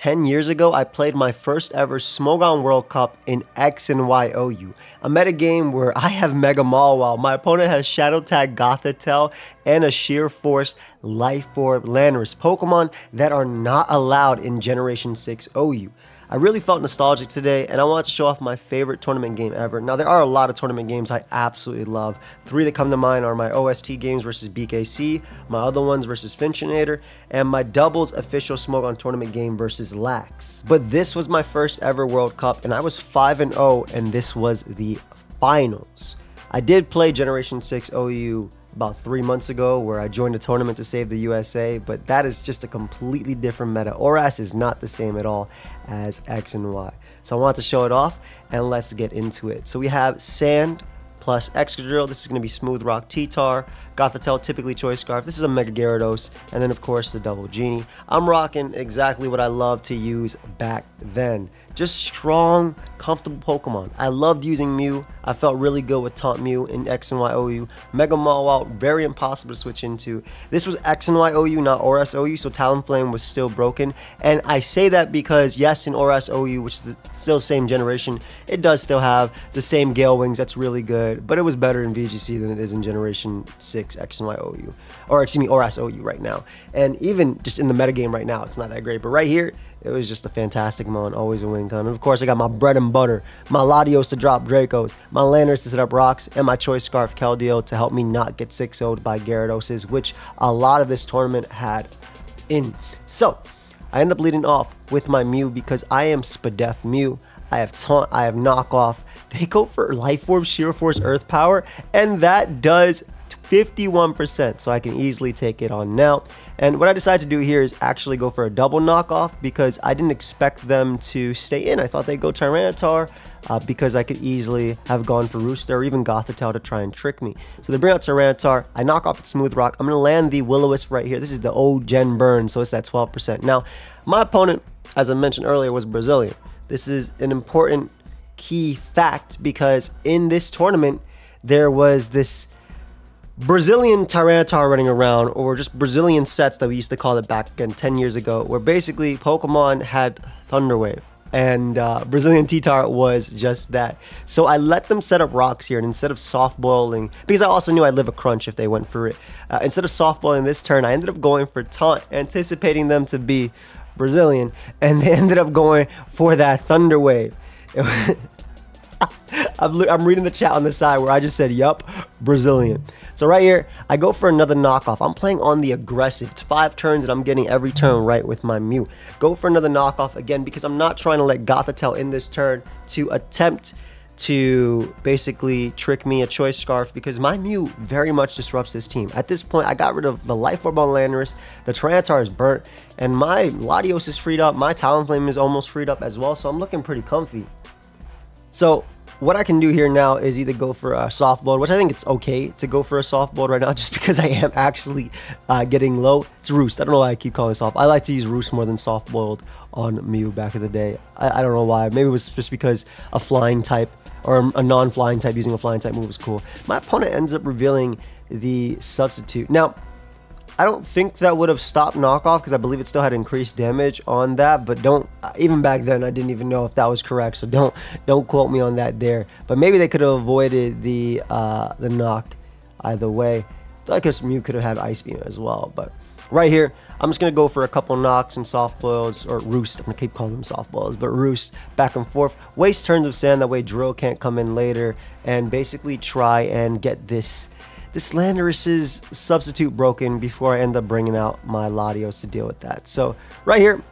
10 years ago, I played my first ever Smogon World Cup in X and Y OU. A meta game where I have Mega Mawile, my opponent has Shadow Tag Gothitelle, and a Sheer Force Life Orb Landorus, Pokemon that are not allowed in Generation 6 OU. I really felt nostalgic today, and I wanted to show off my favorite tournament game ever. Now, there are a lot of tournament games I absolutely love. 3 that come to mind are my OST games versus BKC, my other ones versus Finchinator, and my doubles official Smogon tournament game versus Lax. But this was my first ever World Cup, and I was 5-0, and this was the finals. I did play Generation 6 OU about 3 months ago where I joined a tournament to save the USA, but that is just a completely different meta. ORAS is not the same at all as X and Y. So I wanted to show it off, and let's get into it. So we have Sand plus Excadrill. This is going to be Smooth Rock T-Tar, Gothitelle, typically Choice Scarf. This is a Mega Gyarados, and then of course the Double Genie. I'm rocking exactly what I loved to use back then. Just strong, comfortable Pokemon. I loved using Mew. I felt really good with Taunt Mew in X and Y OU. Mega Mawile, very impossible to switch into. This was X and Y OU, not ORAS OU, so Talonflame was still broken. And I say that because, yes, in ORAS OU, which is still same generation, it does still have the same Gale Wings. That's really good. But it was better in VGC than it is in Generation 6 X and Y OU. Or, excuse me, ORAS OU right now. And even just in the metagame right now, it's not that great. But right here, it was just a fantastic mon, always a win con. And of course, I got my bread and butter, my Latios to drop Dracos, my Landorus to set up rocks, and my Choice Scarf Keldeo to help me not get 6-0'd by Gyarados, which a lot of this tournament had in. So, I end up leading off with my Mew because I am Spadef Mew. I have Taunt, I have Knockoff. They go for Life Orb, Sheer Force, Earth Power, and that does 51%, so I can easily take it on now. And what I decided to do here is actually go for a double knockoff because I didn't expect them to stay in. I thought they'd go Tyranitar because I could easily have gone for Rooster or even Gothitelle to try and trick me. So they bring out Tyranitar, I knock off at Smooth Rock. I'm going to land the Will-O-Wisp right here. This is the old Gen Burn, so it's that 12%. Now, my opponent, as I mentioned earlier, was Brazilian. This is an important key fact because in this tournament, there was this Brazilian Tyranitar running around, or just Brazilian sets that we used to call it back again 10 years ago, where basically Pokemon had Thunder Wave, and Brazilian T-Tar was just that. So I let them set up rocks here, and instead of soft boiling, because I also knew I'd live a crunch if they went for it, instead of soft boiling this turn, I ended up going for Taunt, anticipating them to be Brazilian, and they ended up going for that Thunder Wave. I'm reading the chat on the side where I just said, yup, Brazilian. So right here, I go for another knockoff. I'm playing on the aggressive. It's 5 turns and I'm getting every turn right with my Mew. Go for another knockoff again because I'm not trying to let Gothitelle in this turn to attempt to basically trick me a Choice Scarf because my Mew very much disrupts this team. At this point, I got rid of the Life Orb on Landorus, the Tyranitar is burnt, and my Latios is freed up, my Talonflame is almost freed up as well, so I'm looking pretty comfy. So what I can do here now is either go for a soft boiled, which I think it's okay to go for a soft boiled right now just because I am actually getting low. It's Roost. I don't know why I keep calling it soft. I like to use Roost more than soft boiled on Mew back in the day. I don't know why. Maybe it was just because a flying type or a non-flying type using a flying type move was cool. My opponent ends up revealing the substitute. Now, I don't think that would have stopped knockoff because I believe it still had increased damage on that, but don't, even back then I didn't even know if that was correct, so don't quote me on that there. But maybe they could have avoided the knock either way. I feel like Mew could have had Ice Beam as well, but right here I'm just gonna go for a couple knocks and soft boils, or Roost. I'm gonna keep calling them soft boils, but Roost back and forth. Waste turns of Sand, that way Drill can't come in later, and basically try and get this Landorus's substitute broken before I end up bringing out my Latios to deal with that. So right here,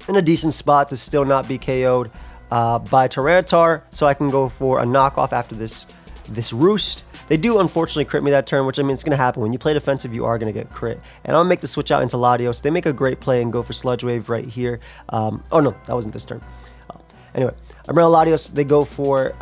in a decent spot to still not be KO'd by Tyranitar, so I can go for a knockoff after this Roost. They do unfortunately crit me that turn, which I mean it's gonna happen. When you play defensive, you are gonna get crit. And I'm gonna make the switch out into Latios. They make a great play and go for Sludge Wave right here. Oh no, that wasn't this turn. Anyway, I bring out Latios, they go for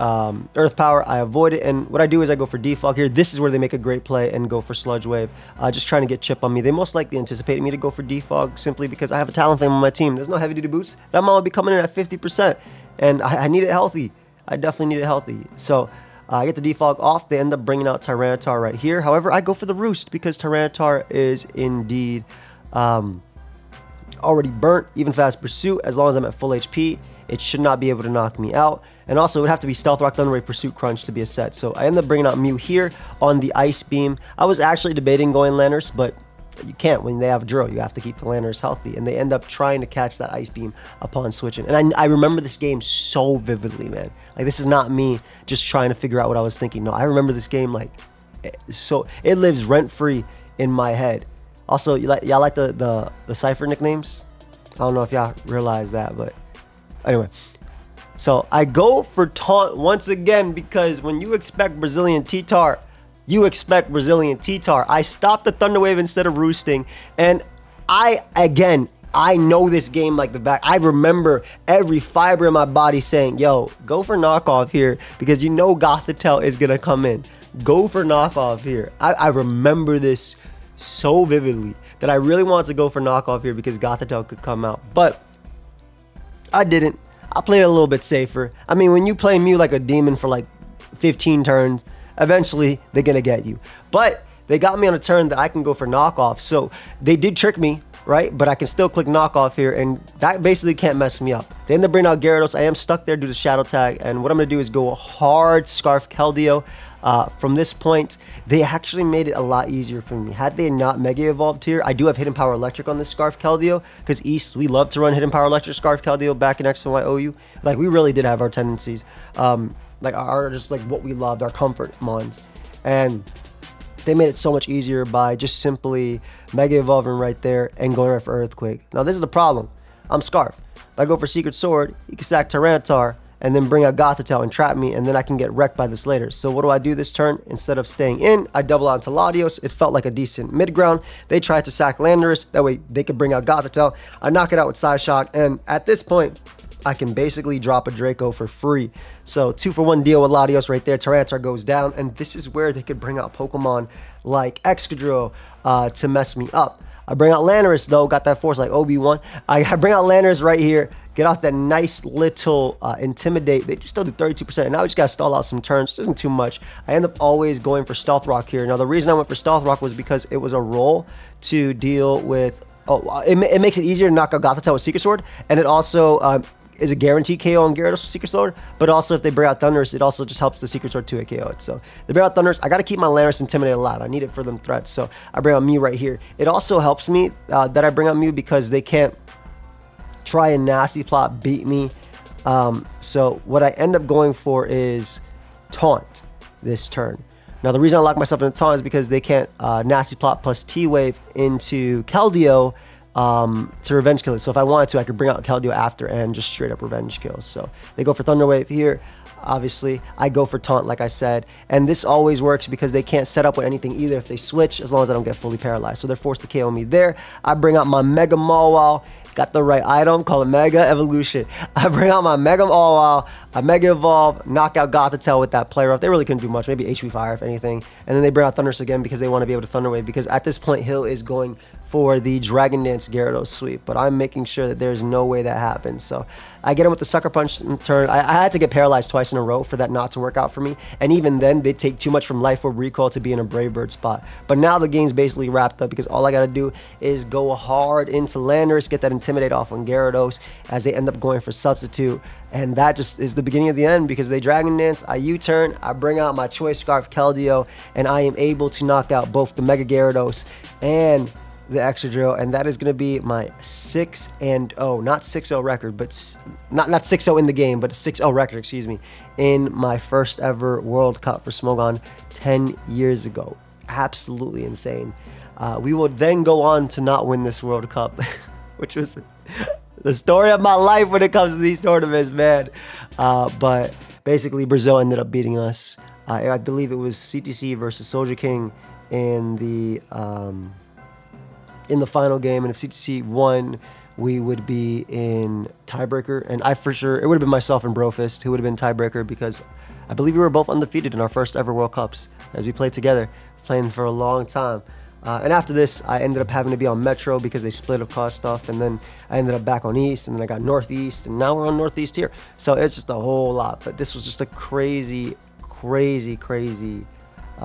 Earth Power, I avoid it, and what I do is I go for Defog here. This is where they make a great play and go for Sludge Wave, just trying to get chip on me. They most likely anticipated me to go for Defog simply because I have a Talonflame on my team. There's no heavy duty boots. That mon will be coming in at 50%, and I need it healthy. I definitely need it healthy. So I get the Defog off. They end up bringing out Tyranitar right here. However, I go for the Roost because Tyranitar is indeed already burnt. Even fast pursuit, as long as I'm at full HP, it should not be able to knock me out. And also, it would have to be Stealth Rock, Thunder Wave, Pursuit, Crunch to be a set. So I ended up bringing out Mew here on the Ice Beam. I was actually debating going Landorus, but you can't when they have Drill. You have to keep the Landorus healthy. And they end up trying to catch that Ice Beam upon switching. And I remember this game so vividly, man. Like, this is not me just trying to figure out what I was thinking. No, I remember this game like, so it lives rent-free in my head. Also, y'all like the Cypher nicknames? I don't know if y'all realize that, but anyway. So I go for Taunt once again because when you expect Brazilian T-Tar, you expect Brazilian T-Tar. I stopped the Thunder Wave instead of roosting, and I know this game like the back. I remember every fiber in my body saying, yo, go for knockoff here because you know Gothitelle is going to come in. Go for knockoff here. I remember this so vividly that I really wanted to go for knockoff here because Gothitelle could come out, but I didn't. I played it a little bit safer. I mean, when you play Mew like a demon for like 15 turns, eventually they're gonna get you. But they got me on a turn that I can go for knockoff. So they did trick me, right? But I can still click knockoff here, and that basically can't mess me up. They end up bringing out Gyarados. I am stuck there due to Shadow Tag, and what I'm gonna do is go hard Scarf Keldeo. From this point, they actually made it a lot easier for me. Had they not Mega Evolved here, I do have Hidden Power Electric on this Scarf Keldeo, because East, we love to run Hidden Power Electric Scarf Keldeo back in X and Y OU. Like, we really did have our tendencies. Like, our just like what we loved, our comfort mons. And they made it so much easier by just simply Mega Evolving right there and going right for Earthquake. Now, this is the problem. I'm Scarf. If I go for Secret Sword, you can sack Tyranitar, and then bring out Gothitelle and trap me, and then I can get wrecked by this later. So what do I do this turn? Instead of staying in, I double out to Latios. It felt like a decent mid-ground. They tried to sack Landorus. That way they could bring out Gothitelle. I knock it out with Psyshock, and at this point, I can basically drop a Draco for free. So 2-for-1 deal with Latios right there. Tyranitar goes down, and this is where they could bring out Pokemon like Excadrill to mess me up. I bring out Landorus though, got that force like Obi-Wan. I bring out Landorus right here, get off that nice little Intimidate. They still do 32%, and now we just gotta stall out some turns. This isn't too much. I end up always going for Stealth Rock here. Now the reason I went for Stealth Rock was because it was a roll to deal with, it makes it easier to knock out Gothitelle with Secret Sword, and it also is a guaranteed KO on Gyarados with Secret Sword, but also if they bring out Thundurus, it also just helps the Secret Sword to KO it. So they bring out Thundurus. I got to keep my Landorus Intimidate alive. I need it for them threats. So I bring out Mew right here. It also helps me that I bring out Mew because they can't try and nasty plot beat me. So what I end up going for is Taunt this turn. Now the reason I lock myself in a Taunt is because they can't nasty plot plus T-Wave into Keldeo to revenge kill it. So if I wanted to, I could bring out Keldeo after and just straight up revenge kill. So they go for Thunder Wave here. Obviously, I go for Taunt, like I said. And this always works because they can't set up with anything either if they switch, as long as I don't get fully paralyzed. So they're forced to KO me there. I bring out my Mega Mawile. Got the right item, call it Mega Evolution. I bring out my Mega Mawile, I Mega Evolve, knock out Gothitelle with that Play Rough. They really couldn't do much, maybe HP Fire if anything. And then they bring out Thundurus again because they want to be able to Thunder Wave, because at this point, Hill is going for the Dragon Dance Gyarados sweep, but I'm making sure that there's no way that happens. So I get him with the Sucker Punch in turn. I had to get paralyzed twice in a row for that not to work out for me, and even then, they take too much from Life Orb Recall to be in a Brave Bird spot. But now the game's basically wrapped up because all I gotta do is go hard into Landorus, get that Intimidate off on Gyarados as they end up going for Substitute, and that just is the beginning of the end because they Dragon Dance, I U-turn, I bring out my Choice Scarf Keldeo, and I am able to knock out both the Mega Gyarados and the Excadrill, and that is going to be my 6-0, not 6-0 record, but not 6-0 in the game, but a 6-0 record, excuse me, in my first ever World Cup for Smogon 10 years ago. Absolutely insane. We will then go on to not win this World Cup, which was the story of my life when it comes to these tournaments, man. But basically, Brazil ended up beating us. I believe it was CTC versus Soldier King in the final game, and if CTC won, we would be in tiebreaker, and it would have been myself and Brofist who would have been tiebreaker, because I believe we were both undefeated in our first ever World Cups as we played together, playing for a long time. And after this, I ended up having to be on Metro because they split up cost stuff, and then I ended up back on East, and then I got Northeast, and now we're on Northeast here. So it's just a whole lot, but this was just a crazy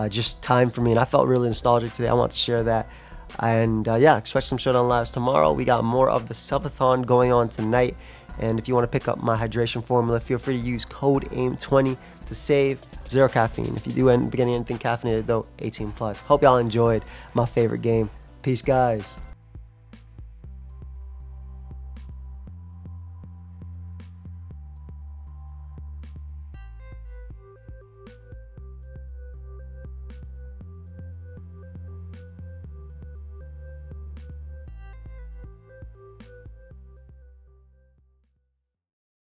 just time for me, and I felt really nostalgic today. I want to share that. And yeah, expect some Showdown Lives tomorrow. We got more of the subathon going on tonight. And if you want to pick up my hydration formula, feel free to use code AIM20 to save. 0 caffeine. If you do end up getting anything caffeinated though, 18+. Hope y'all enjoyed my favorite game. Peace, guys.